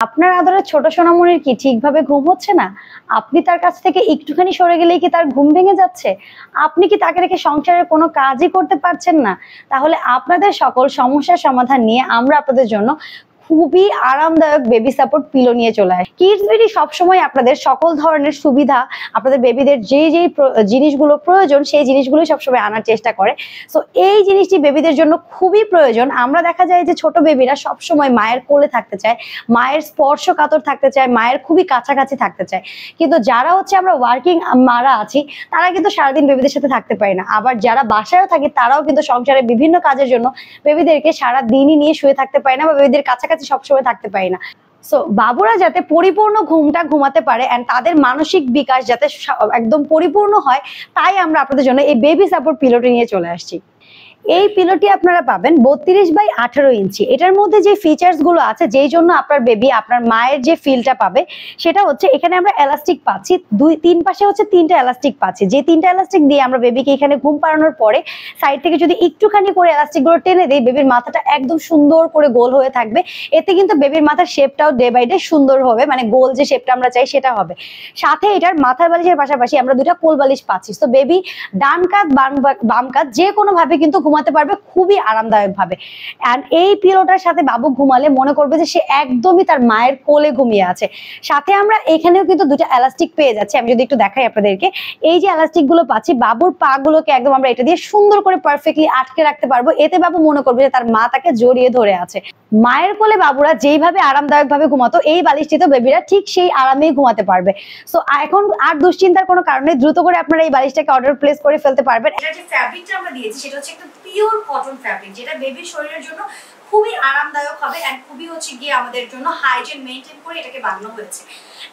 আপনার আদরের ছোট সোনামণির কি ঠিকভাবে ঘুম হচ্ছে না? আপনি তার কাছ থেকে একটুখানি সরে গেলেই কি তার ঘুম ভেঙে যাচ্ছে? আপনি কি তাকে রেখে সংসারের কোনো কাজই করতে পারছেন না? তাহলে আপনাদের সকল সমস্যার সমাধান নিয়ে আমরা আপনাদের জন্য খুবই আরামদায়ক বেবি সাপোর্ট পিলো নিয়ে চলে আসি। কিডস বেবি সবসময় আপনাদের সকল ধরনের সুবিধা, আপনাদের বেবিদের যেই জিনিসগুলো প্রয়োজন সেই জিনিসগুলোই সবসময় আনার চেষ্টা করে। সো এই জিনিসটি বেবিদের জন্য খুবই প্রয়োজন। আমরা দেখা যায় যে ছোট বেবিরা সবসময় মায়ের কোলে থাকতে চায়, মায়ের স্পর্শকাতর থাকতে চায়, মায়ের খুবই কাছাকাছি থাকতে চায়। কিন্তু যারা হচ্ছে আমরা ওয়ার্কিং মারা আছি তারা কিন্তু সারাদিন বেবিদের সাথে থাকতে পারি না। আবার যারা বাসায়ও থাকি তারাও কিন্তু সংসারে বিভিন্ন কাজের জন্য বেবিদেরকে সারা দিনই নিয়ে শুয়ে থাকতে পারি না বা বেবিদের কাছাকাছি সবসময় থাকতে পারি না। সো বাবুরা যাতে পরিপূর্ণ ঘুমটা ঘুমাতে পারে এন্ড তাদের মানসিক বিকাশ যাতে একদম পরিপূর্ণ হয়, তাই আমরা আপনাদের জন্য এই বেবি সাপোর্ট পিলোটি নিয়ে চলে আসছি। এই পিলোটি আপনারা পাবেন 32/18 ইঞ্চি। এটার মধ্যে যে ফিচার্স গুলো আছে যেই জন্য আপনার বেবি আপনার মায়ের যে ফিলটা পাবে সেটা হচ্ছে এখানে আমরা এলাস্টিক পাচ্ছি, তিন পাশে হচ্ছে তিনটা এলাস্টিক পাচ্ছি। যে তিনটা এলাস্টিক দিয়ে আমরা বেবিকে এখানে ঘুম পাড়ানোর পরে সাইড থেকে যদি একটুখানি করে এলাস্টিক গুলো টেনে দিই, বেবির মাথাটা একদম সুন্দর করে গোল হয়ে থাকবে। এতে কিন্তু বেবির মাথার শেপটাও ডে বাই ডে সুন্দর হবে, মানে গোল যে শেপটা আমরা চাই সেটা হবে। সাথে এটার মাথার বালিশের পাশাপাশি আমরা দুটা কোল বালিশ পাচ্ছি। তো বেবি ডান কাঁধ বাম কাঁধ যে কোনো ভাবে কিন্তু ঘুমাতে পারবে খুবই আরামদায়ক ভাবে। এন্ড এই পিলোটার সাথে বাবু ঘুমালে মনে করবে যে সে একদমই তার মায়ের কোলে ঘুমিয়ে আছে। সাথে আমরা এখানেও কিন্তু দুটো এলাস্টিক পেয়ে যাচ্ছি। আমি যদি একটু দেখাই আপনাদেরকে, এই যে এলাস্টিক গুলো পাচ্ছি বাবুর পা গুলোকে একদম আমরা এটা দিয়ে সুন্দর করে পারফেক্টলি আটকে রাখতে পারবো। এতে বাবু মনে করবে যে তার মা তাকে জড়িয়ে ধরে আছে। মায়ের কোলে বাবুরা যেইভাবে আরামদায়ক ভাবে ঘুমাতো এই বালিশটিতে বেবিরা ঠিক সেই আরামেই ঘুমাতে পারবে। সো এখন আর দুশ্চিন্তার কোনো কারণে দ্রুত করে আপনারা এই বালিশটাকে অর্ডার প্লেস করে ফেলতে পারবেন। এটা যে ফ্যাব্রিকটা আমরা দিয়েছি সেটা হচ্ছে একটা পিওর কটন ফ্যাব্রিক, যেটা বেবির শরীরের জন্য খুবই আরামদায়ক হবে এন্ড খুবই হচ্ছে গিয়ে আমাদের জন্য হাইজিন মেইনটেইন করে এটাকে বানানো হয়েছে।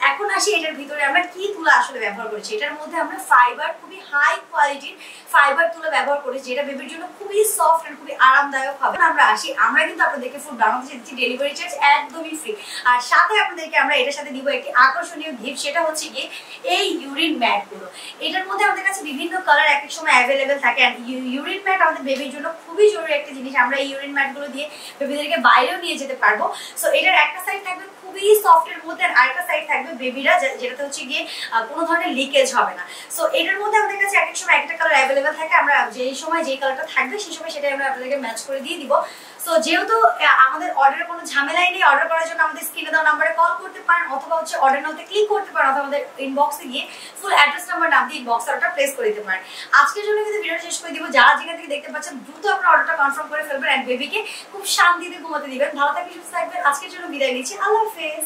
এখন আসি এটার ভিতরে আমরা কি তুলা আসলে ব্যবহার করেছি। এটার মধ্যে আমরা ফাইবার, খুবই হাই কোয়ালিটির ফাইবার তুলা ব্যবহার করেছি, যেটা বেবির জন্য খুবই সফট এন্ড খুবই আরামদায়ক হবে। আমরা আসি, আমরা কিন্তু আপনাদেরকে ফুল বানাতে দিচ্ছি, ডেলিভারি চার্জ একদমই ফ্রি। আর সাথে আপনাদেরকে আমরা এটার সাথে দিব একটি আকর্ষণীয় গিফট, সেটা হচ্ছে গিয়ে এই ইউরিন ম্যাট গুলো। এটার মধ্যে আমাদের কাছে বিভিন্ন কালার এক এক সময় অ্যাভেলেবেল থাকে। আর ইউরিন ম্যাট আমাদের বেবির জন্য খুবই জরুরি একটা জিনিস। আমরা এই ইউরিন ম্যাট গুলো দিয়ে বেবিদেরকে বাইরেও নিয়ে যেতে পারবো। সো এটার একটা সাইড থাকবে খুবই সফট এর মধ্যে, আর আরেকটা সাইড থাকবে বেবিরা, যেটাতে হচ্ছে গিয়ে কোনো ধরনের লিকেজ হবে না। সো এটার মধ্যে আমাদের কাছে এক এক সময় একটা কালার অ্যাভেলেবেল থাকে। আমরা যেই সময় যেই কালারটা থাকবে সেই সময় সেটাই আমরা আপনাদেরকে ম্যাচ করে দিয়ে দিব। সো যেহেতু আমাদের অর্ডারের কোনো ঝামেলাই নেই, অর্ডার করার জন্য আমাদের স্ক্রিনে দেওয়া নাম্বারে কল করতে পারেন, অথবা হচ্ছে অর্ডার নাওতে ক্লিক করতে পারেন, অথবা আমাদের ইনবক্সে গিয়ে ফুল অ্যাড্রেস নাম্বার নাম দিয়ে ইনবক্সে অর্ডার প্লেস করে দিতে পারেন। আজকের জন্য কিন্তু ভিডিওটা শেষ করে দিব। যারা যেখান থেকে দেখতে পাচ্ছেন দ্রুত আপনার অর্ডারটা কনফার্ম করে ফেলবেন এন্ড বেবিকে খুব শান্তিতে ঘুমাতে দিবেন। ভালো থাকবেন, সুস্থ থাকবেন। আজকের জন্য বিদায় নিচ্ছি। আল্লাহ হাফেজ।